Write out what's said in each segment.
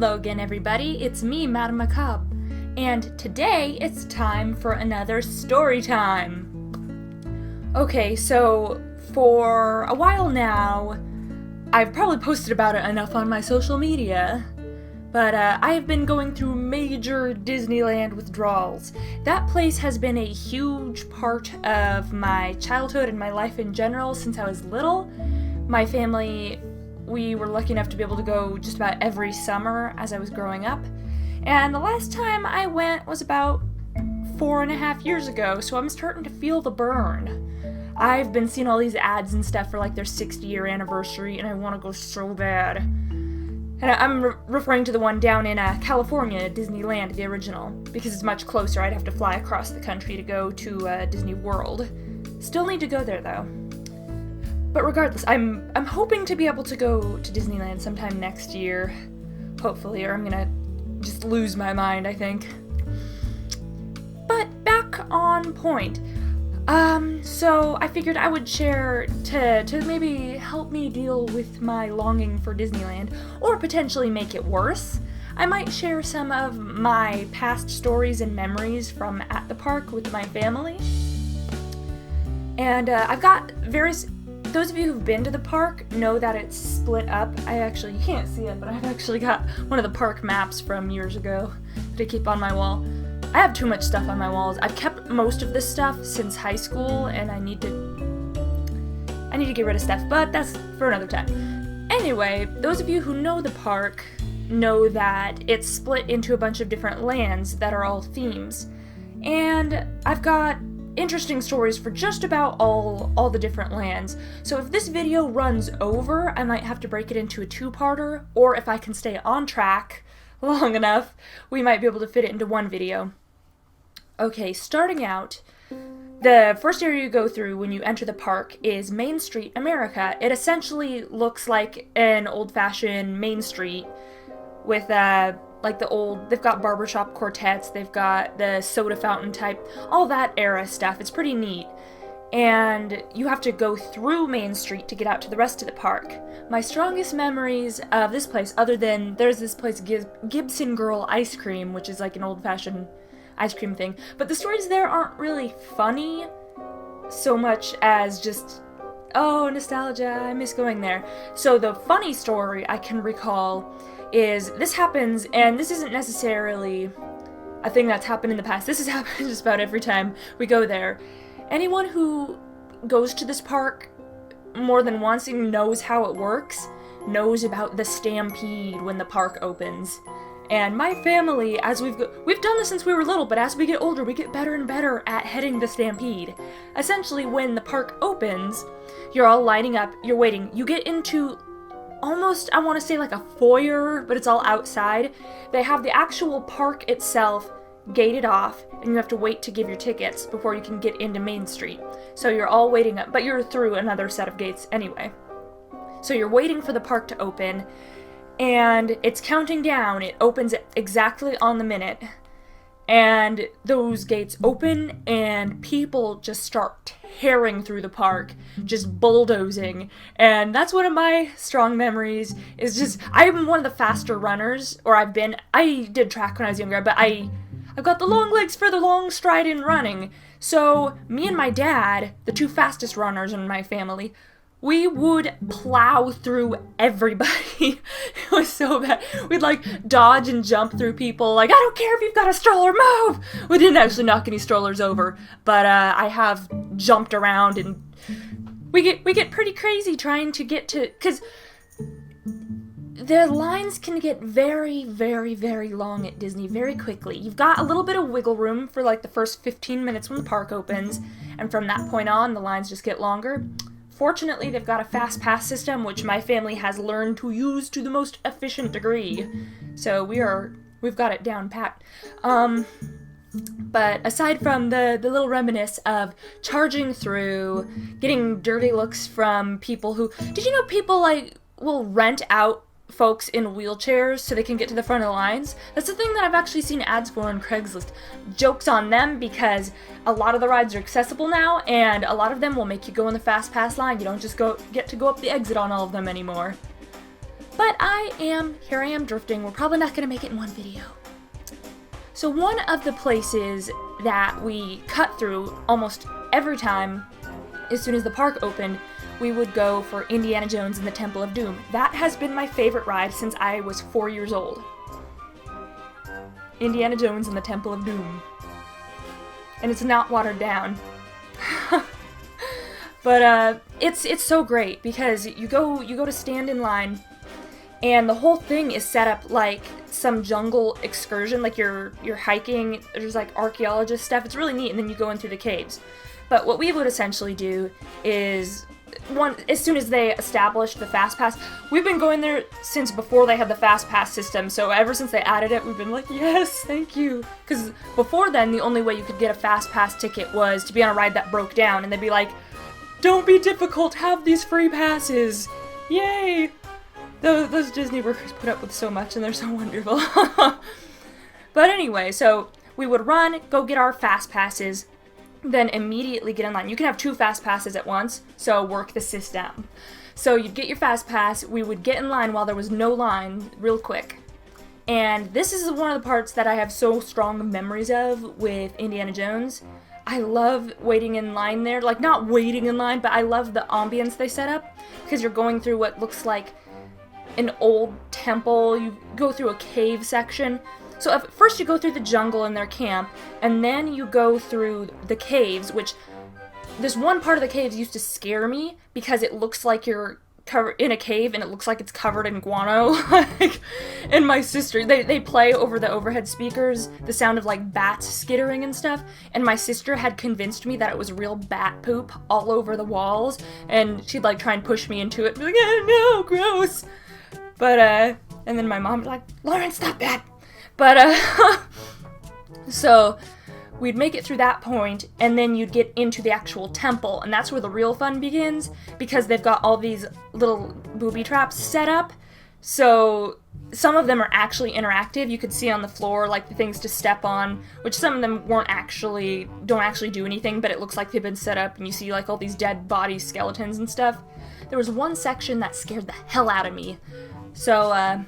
Hello again, everybody. It's me, Madame Macabre, and today it's time for another story time. Okay, so for a while now, I've probably posted about it enough on my social media, but I have been going through major Disneyland withdrawals. That place has been a huge part of my childhood and my life in general since I was little. My family, we were lucky enough to be able to go just about every summer as I was growing up. And the last time I went was about 4.5 years ago, so I'm starting to feel the burn. I've been seeing all these ads and stuff for like their 60-year anniversary, and I want to go so bad. And I'm referring to the one down in California, Disneyland, the original, because it's much closer. I'd have to fly across the country to go to Disney World. Still need to go there though. But regardless, I'm hoping to be able to go to Disneyland sometime next year, hopefully, or I'm gonna just lose my mind, I think. But back on point. So I figured I would share to maybe help me deal with my longing for Disneyland, or potentially make it worse. I might share some of my past stories and memories from at the park with my family. And I've got those of you who've been to the park know that it's split up. You can't see it, but I've actually got one of the park maps from years ago that I keep on my wall. I have too much stuff on my walls. I've kept most of this stuff since high school, and I need to get rid of stuff, but that's for another time. Anyway, those of you who know the park know that it's split into a bunch of different lands that are all themes. And I've got interesting stories for just about all the different lands. So if this video runs over, I might have to break it into a two-parter, or if I can stay on track long enough, we might be able to fit it into one video. Okay, starting out, the first area you go through when you enter the park is Main Street, America. It essentially looks like an old-fashioned Main Street with they've got barbershop quartets, they've got the soda fountain type, all that era stuff. It's pretty neat. And you have to go through Main Street to get out to the rest of the park. My strongest memories of this place, other than there's this place, Gibson Girl Ice Cream, which is like an old-fashioned ice cream thing, but the stories there aren't really funny so much as just, oh, nostalgia, I miss going there. So the funny story I can recall is this happens, and this isn't necessarily a thing that's happened in the past. This has happened just about every time we go there. Anyone who goes to this park more than once and knows how it works knows about the stampede when the park opens. And my family, as we've done this since we were little, but as we get older, we get better and better at heading the stampede. Essentially, when the park opens, you're all lining up, you're waiting. You get into almost, I want to say like a foyer, but it's all outside. They have the actual park itself gated off, and you have to wait to give your tickets before you can get into Main Street. So you're all waiting up, but you're through another set of gates anyway. So you're waiting for the park to open, and it's counting down. It opens exactly on the minute, and those gates open, and people just start tearing through the park, just bulldozing. And that's one of my strong memories, is just, I'm one of the faster runners, or I did track when I was younger, but I've got the long legs for the long stride in running. So me and my dad, the two fastest runners in my family, we would plow through everybody. It was so bad. We'd dodge and jump through people. I don't care if you've got a stroller, move! We didn't actually knock any strollers over, but I have jumped around, and we get pretty crazy trying to get to, because the lines can get very, very, very long at Disney very quickly. You've got a little bit of wiggle room for the first 15 minutes when the park opens, and from that point on, the lines just get longer. Fortunately, they've got a fast pass system, which my family has learned to use to the most efficient degree. So we've got it down pat. But aside from the little reminisce of charging through, getting dirty looks from people who, did you know people will rent out folks in wheelchairs so they can get to the front of the lines? That's the thing that I've actually seen ads for on Craigslist. Jokes on them, because a lot of the rides are accessible now, and a lot of them will make you go in the fast pass line. You don't just get to go up the exit on all of them anymore. But here I am drifting. We're probably not going to make it in one video. So one of the places that we cut through almost every time, as soon as the park opened, we would go for Indiana Jones and the Temple of Doom. That has been my favorite ride since I was 4 years old. Indiana Jones and the Temple of Doom. And it's not watered down. But it's so great because you go to stand in line, and the whole thing is set up like some jungle excursion, like you're hiking. There's like archaeologist stuff. It's really neat, and then you go in through the caves. But what we would essentially do is, as soon as they established the Fast Pass, we've been going there since before they had the Fast Pass system, so ever since they added it, we've been like, yes, thank you. Because before then, the only way you could get a Fast Pass ticket was to be on a ride that broke down, and they'd be like, don't be difficult, have these free passes. Yay! Those Disney workers put up with so much, and they're so wonderful. But anyway, so we would run, go get our Fast Passes, then immediately get in line. You can have 2 Fast Passes at once, so work the system. So you'd get your Fast Pass, we would get in line while there was no line, real quick. And this is one of the parts that I have so strong memories of with Indiana Jones. I love waiting in line there. Like, not waiting in line, but I love the ambience they set up, because you're going through what looks like an old temple. You go through a cave section. So first you go through the jungle in their camp, and then you go through the caves, which this one part of the caves used to scare me because it looks like you're covered in a cave and it looks like it's covered in guano. And my sister, they play over the overhead speakers the sound of like bats skittering and stuff, and my sister had convinced me that it was real bat poop all over the walls, and she'd like try and push me into it, be like, no, gross. But and then my mom was like, Lauren, stop that. But, so we'd make it through that point, and then you'd get into the actual temple, and that's where the real fun begins, because they've got all these little booby traps set up. So some of them are actually interactive. You could see on the floor, like, the things to step on, which some of them don't actually do anything, but it looks like they've been set up, and you see, like, all these dead body skeletons and stuff. There was one section that scared the hell out of me. So,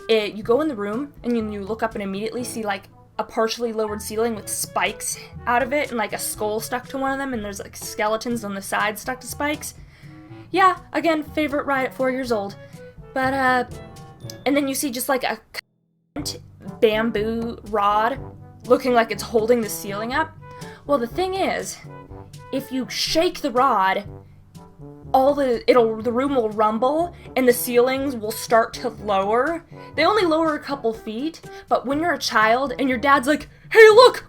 you go in the room, and you look up and immediately see, like, a partially lowered ceiling with spikes out of it, and, like, a skull stuck to one of them, and there's, like, skeletons on the side stuck to spikes. Yeah, again, favorite ride at 4 years old. But, and then you see just, like, a bamboo rod looking like it's holding the ceiling up. Well, the thing is, if you shake the rod, the room will rumble, and the ceilings will start to lower. They only lower a couple feet, but when you're a child and your dad's like, hey, look,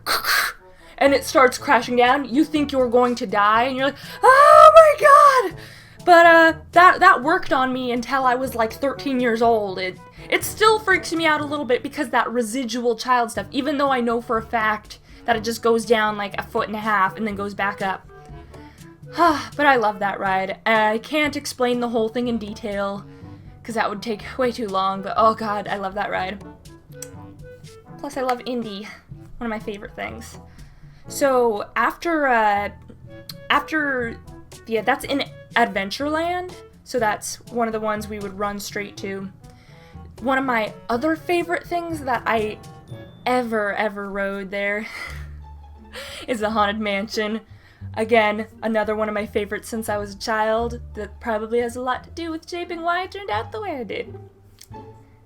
and it starts crashing down, you think you're going to die, and you're like, oh my god! But, that worked on me until I was like 13 years old. It still freaks me out a little bit because that residual child stuff, even though I know for a fact that it just goes down like 1.5 feet and then goes back up. But I love that ride. I can't explain the whole thing in detail, because that would take way too long, but oh god, I love that ride. Plus I love Indy, one of my favorite things. So after that's in Adventureland, so that's one of the ones we would run straight to. One of my other favorite things that I ever rode there is the Haunted Mansion. Again, another one of my favorites since I was a child that probably has a lot to do with shaping why I turned out the way I did.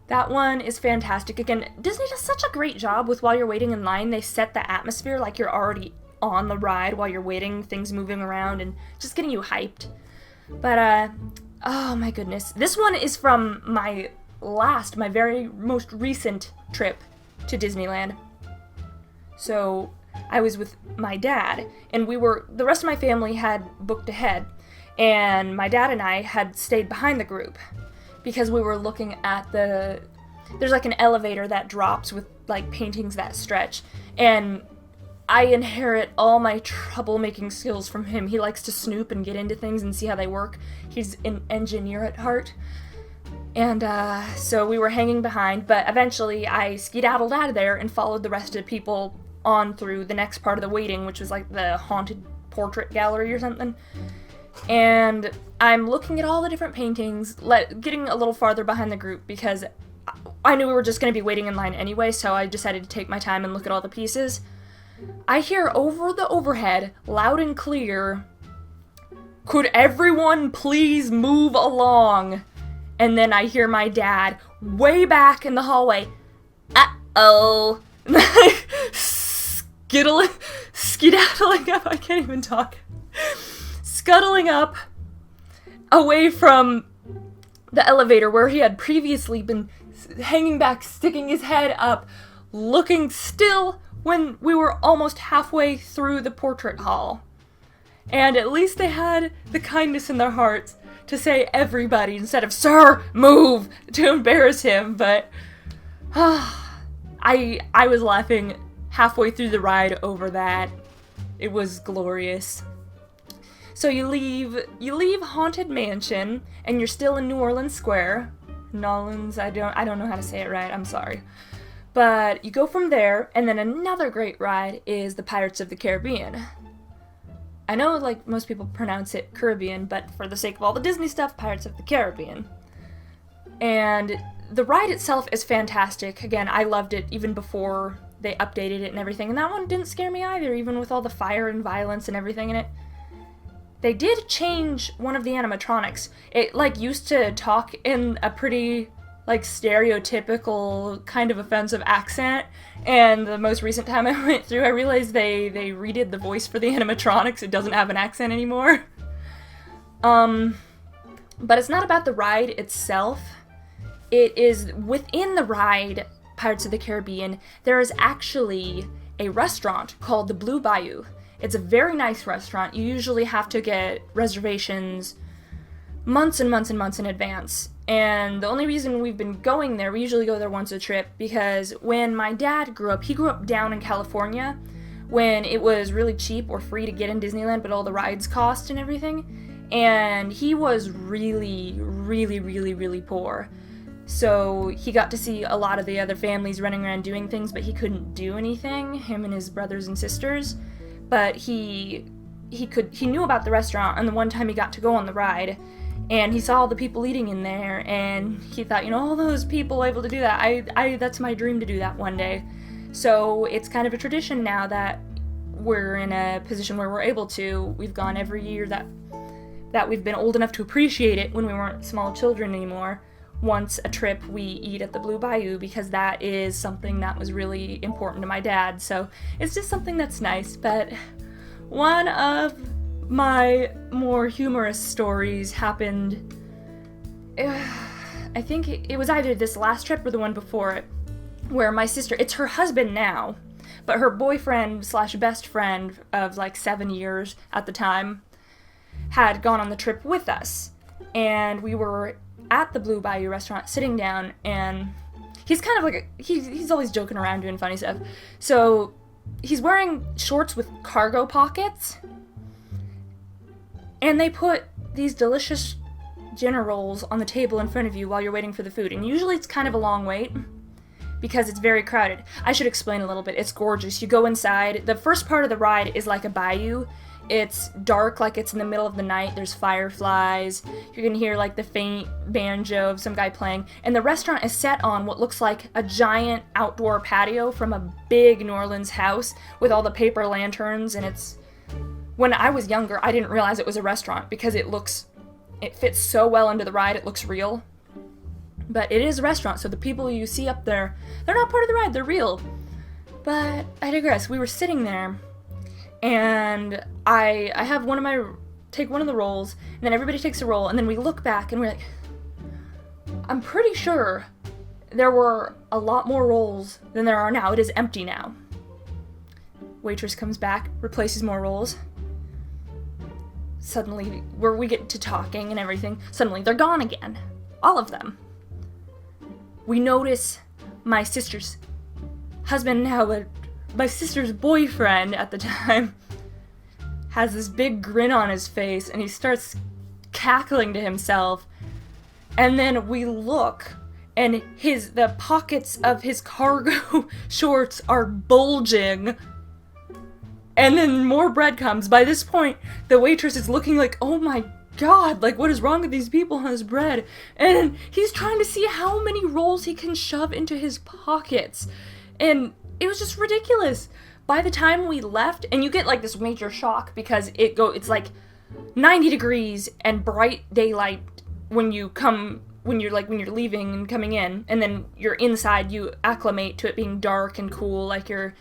That one is fantastic. Again, Disney does such a great job with while you're waiting in line, they set the atmosphere like you're already on the ride while you're waiting, things moving around and just getting you hyped. But, oh my goodness. This one is from my very most recent trip to Disneyland. So, I was with my dad, and the rest of my family had booked ahead, and my dad and I had stayed behind the group, because we were looking at there's like an elevator that drops with like paintings that stretch, and I inherit all my troublemaking skills from him. He likes to snoop and get into things and see how they work. He's an engineer at heart. And so we were hanging behind, but eventually I skedaddled out of there and followed the rest of the people on through the next part of the waiting, which was like the haunted portrait gallery or something. And I'm looking at all the different paintings, getting a little farther behind the group because I knew we were just going to be waiting in line anyway, so I decided to take my time and look at all the pieces. I hear over the overhead, loud and clear, "Could everyone please move along?" And then I hear my dad way back in the hallway, "Uh-oh." Skedaddling up, I can't even talk. Scuttling up away from the elevator where he had previously been hanging back, sticking his head up, looking still when we were almost halfway through the portrait hall. And at least they had the kindness in their hearts to say everybody instead of "Sir, move," to embarrass him, but I was laughing halfway through the ride over that. It was glorious. So you leave Haunted Mansion, and you're still in New Orleans Square. Nolans, I don't know how to say it right, I'm sorry. But you go from there, and then another great ride is the Pirates of the Caribbean. I know, like, most people pronounce it Caribbean, but for the sake of all the Disney stuff, Pirates of the Caribbean. And the ride itself is fantastic. Again, I loved it even before they updated it and everything, and that one didn't scare me either, even with all the fire and violence and everything in it. They did change one of the animatronics. It, like, used to talk in a pretty, like, stereotypical kind of offensive accent, and the most recent time I went through, I realized they redid the voice for the animatronics. It doesn't have an accent anymore. But it's not about the ride itself. It is within the ride, Pirates of the Caribbean, there is actually a restaurant called the Blue Bayou. It's a very nice restaurant. You usually have to get reservations months and months and months in advance. And the only reason we've been going there, we usually go there once a trip, because when my dad grew up, he grew up down in California when it was really cheap or free to get in Disneyland, but all the rides cost and everything. And he was really, really, really, really poor. So he got to see a lot of the other families running around doing things, but he couldn't do anything, him and his brothers and sisters. But he knew about the restaurant, and the one time he got to go on the ride, and he saw all the people eating in there, and he thought, all those people able to do that, that's my dream to do that one day. So it's kind of a tradition now that we're in a position where we're able to. We've gone every year that we've been old enough to appreciate it when we weren't small children anymore. Once a trip, we eat at the Blue Bayou, because that is something that was really important to my dad. So it's just something that's nice. But one of my more humorous stories happened, I think it was either this last trip or the one before it, where my sister, it's her husband now, but her boyfriend / best friend of like 7 years at the time had gone on the trip with us. And we were at the Blue Bayou restaurant sitting down, and he's kind of like he's always joking around doing funny stuff. So he's wearing shorts with cargo pockets, and they put these delicious dinner rolls on the table in front of you while you're waiting for the food. And usually it's kind of a long wait because it's very crowded. I should explain a little bit. It's gorgeous. You go inside. The first part of the ride is like a bayou. It's dark, like it's in the middle of the night. There's fireflies. You're gonna hear like the faint banjo of some guy playing. And the restaurant is set on what looks like a giant outdoor patio from a big New Orleans house with all the paper lanterns. And it's, when I was younger, I didn't realize it was a restaurant because it fits so well into the ride, it looks real. But it is a restaurant, so the people you see up there, they're not part of the ride, they're real. But I digress. We were sitting there, and I have take one of the rolls, and then everybody takes a roll, and then we look back, and we're like, I'm pretty sure there were a lot more rolls than there are now. It is empty now. Waitress comes back, replaces more rolls. Suddenly, where we get to talking and everything, suddenly they're gone again. All of them. We notice my sister's husband now, but my sister's boyfriend at the time has this big grin on his face, and he starts cackling to himself. And then we look, and the pockets of his cargo shorts are bulging. And then more bread comes. By this point, the waitress is looking like, oh my god, like what is wrong with these people on this bread? And he's trying to see how many rolls he can shove into his pockets. And it was just ridiculous. By the time we left, and you get like this major shock because it's like 90 degrees and bright daylight when you're leaving and coming in, and then you're inside, you acclimate to it being dark and cool like you're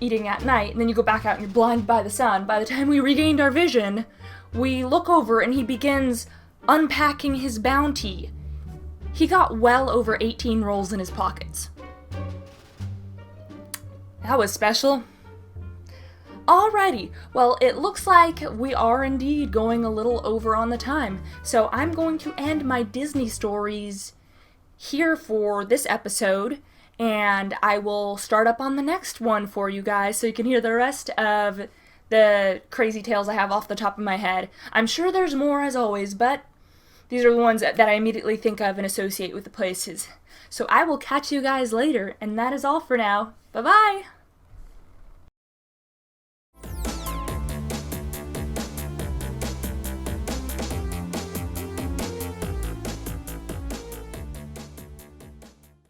eating at night, and then you go back out and you're blinded by the sun. By the time we regained our vision, we look over and he begins unpacking his bounty. He got well over 18 rolls in his pockets. That was special. Alrighty, well, it looks like we are indeed going a little over on the time, so I'm going to end my Disney stories here for this episode, and I will start up on the next one for you guys so you can hear the rest of the crazy tales I have off the top of my head. I'm sure there's more as always, but these are the ones that I immediately think of and associate with the places. So I will catch you guys later, and that is all for now. Bye-bye!